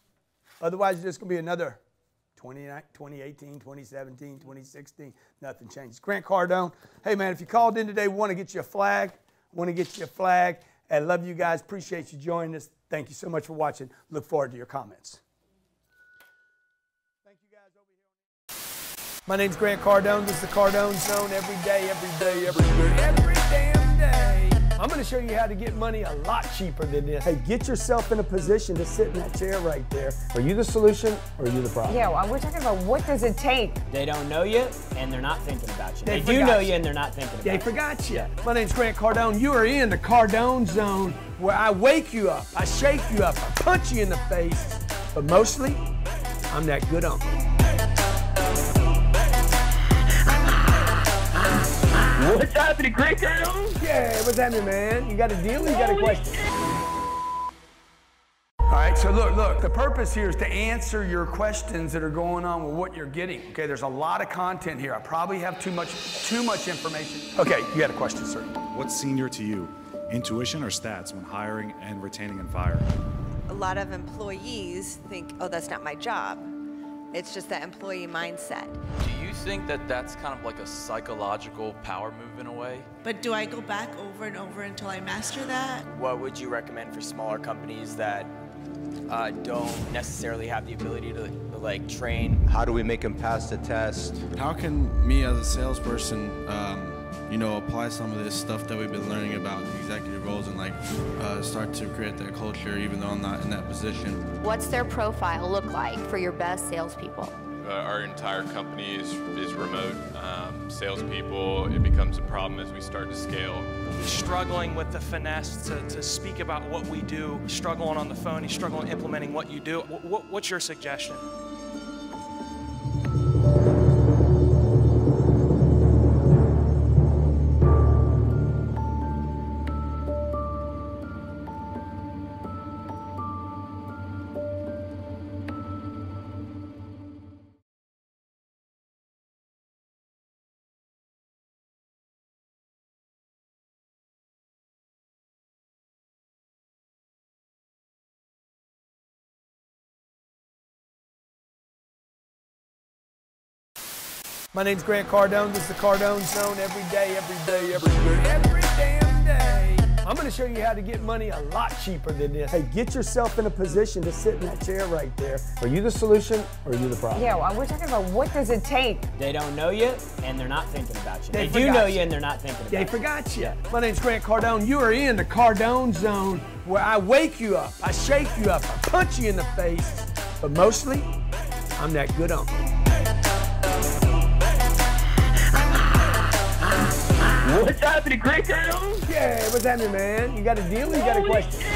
Otherwise, it's just going to be another 2018, 2017, 2016, nothing changes. Grant Cardone, hey man, if you called in today, we want to get you a flag. I love you guys. Appreciate you joining us. Thank you so much for watching. Look forward to your comments. Thank you guys over here. My name's Grant Cardone. This is the Cardone Zone every damn day. I'm going to show you how to get money a lot cheaper than this. Hey, get yourself in a position to sit in that chair right there. Are you the solution or are you the problem? Yeah, well, we're talking about what does it take. They don't know you and they're not thinking about you. They do know you and they're not thinking about you. They forgot you. My name's Grant Cardone. You are in the Cardone Zone, where I wake you up, I shake you up, I punch you in the face, but mostly, I'm that good uncle. What's happening, Grant Cardone? Yeah, what's happening, man? You got a deal or you got a question? All right, so look, the purpose here is to answer your questions that are going on with what you're getting. Okay, there's a lot of content here. I probably have too much information. Okay, you had a question, sir. What's senior to you, intuition or stats when hiring and retaining and firing? A lot of employees think, oh, that's not my job. It's just that employee mindset. Do you think that that's kind of like a psychological power move in a way? But do I go back over and over until I master that? What would you recommend for smaller companies that don't necessarily have the ability to like train? How do we make them pass the test? How can me as a salesperson, apply some of this stuff that we've been learning about executive roles and start to create that culture even though I'm not in that position? What's their profile look like for your best salespeople? Our entire company is remote. Salespeople, it becomes a problem as we start to scale. Struggling with the finesse to speak about what we do, struggling on the phone, he's struggling implementing what you do. What's your suggestion? My name's Grant Cardone. This is the Cardone Zone every damn day. I'm going to show you how to get money a lot cheaper than this. Hey, get yourself in a position to sit in that chair right there. Are you the solution or are you the problem? Yeah, well, we're talking about what does it take. They don't know you and they're not thinking about you. They do know you and they're not thinking about you. They forgot you. My name's Grant Cardone. You are in the Cardone Zone, where I wake you up, I shake you up, I punch you in the face, but mostly, I'm that good uncle. What's happening, Great Cardone? Yeah, what's happening, man? You got a deal or you got a question?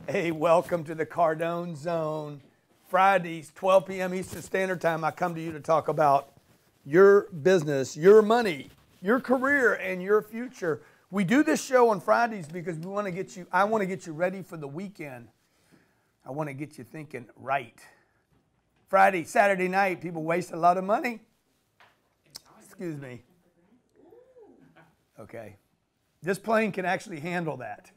Hey, welcome to the Cardone Zone. Fridays, 12 p.m. Eastern Standard Time, I come to you to talk about your business, your money, your career, and your future. We do this show on Fridays because we want to get you, I want to get you ready for the weekend. I want to get you thinking right. Friday, Saturday night, people waste a lot of money. Excuse me. Okay. This plane can actually handle that.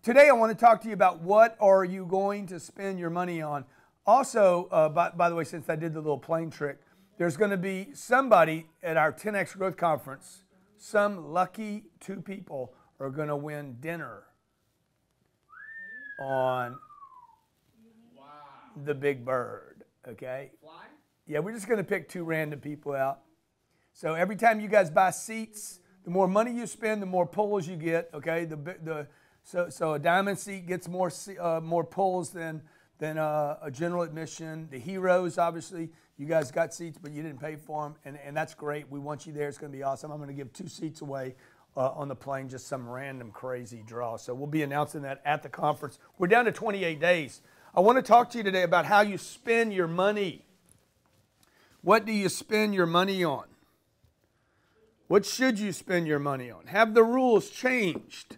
Today I want to talk to you about what are you going to spend your money on. Also, by the way, since I did the little plane trick, there's going to be somebody at our 10X Growth Conference. Some lucky 2 people are going to win dinner on the Big Bird. Okay? Yeah, we're just going to pick 2 random people out. So every time you guys buy seats, the more money you spend, the more pulls you get. Okay? So a diamond seat gets more pulls than a general admission. The heroes, obviously, you guys got seats, but you didn't pay for them, and that's great. We want you there. It's going to be awesome. I'm going to give 2 seats away on the plane, just some random crazy draw. So we'll be announcing that at the conference. We're down to 28 days. I want to talk to you today about how you spend your money. What do you spend your money on? What should you spend your money on? Have the rules changed?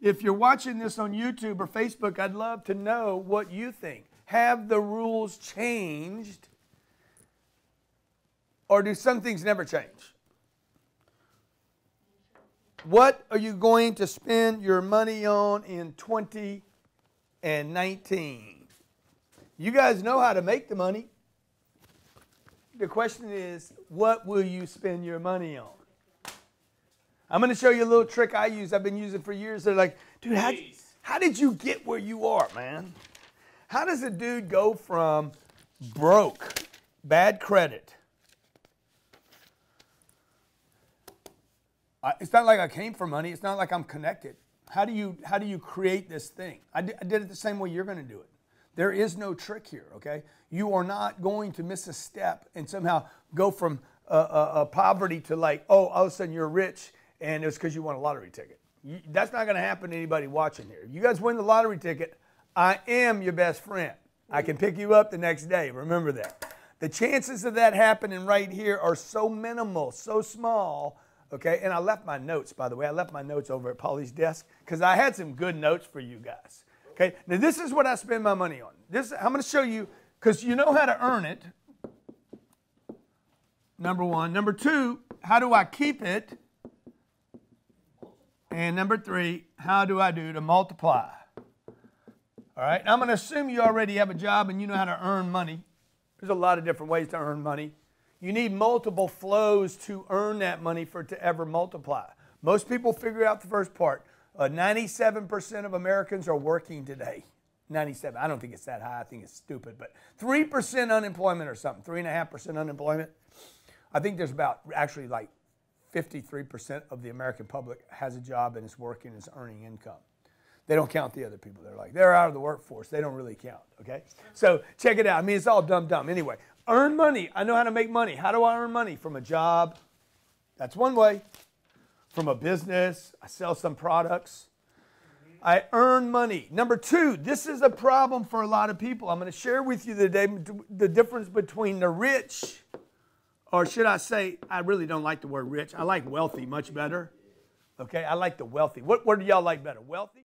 If you're watching this on YouTube or Facebook, I'd love to know what you think. Have the rules changed? Or do some things never change? What are you going to spend your money on in 2019? You guys know how to make the money. The question is, what will you spend your money on? I'm going to show you a little trick I use. I've been using for years. They're like, dude, how did you get where you are, man? How does a dude go from broke, bad credit? It's not like I came for money. It's not like I'm connected. How do you create this thing? I did it the same way you're going to do it. There is no trick here, okay? You are not going to miss a step and somehow go from poverty to like, oh, all of a sudden you're rich. And it's because you won a lottery ticket. That's not going to happen to anybody watching here. You guys win the lottery ticket, I am your best friend. I can pick you up the next day. Remember that. The chances of that happening right here are so minimal, so small. Okay, and I left my notes, by the way. I left my notes over at Polly's desk because I had some good notes for you guys. Okay, now this is what I spend my money on. I'm going to show you because you know how to earn it. Number 1. Number 2, how do I keep it? And number 3, how do I do to multiply? All right, I'm going to assume you already have a job and you know how to earn money. There's a lot of different ways to earn money. You need multiple flows to earn that money for it to ever multiply. Most people figure out the first part. 97% of Americans are working today. 97. I don't think it's that high. I think it's stupid. But 3% unemployment or something, 3.5% unemployment. I think there's about actually like 53% of the American public has a job and is working and is earning income. They don't count the other people. They're out of the workforce. They don't really count, okay? So check it out. I mean, it's all dumb. Anyway, earn money. I know how to make money. How do I earn money? From a job. That's one way. From a business. I sell some products. I earn money. Number 2, this is a problem for a lot of people. I'm going to share with you today the difference between the rich, or should I say, I really don't like the word rich. I like wealthy much better. Okay, I like the wealthy. What do y'all like better? Wealthy?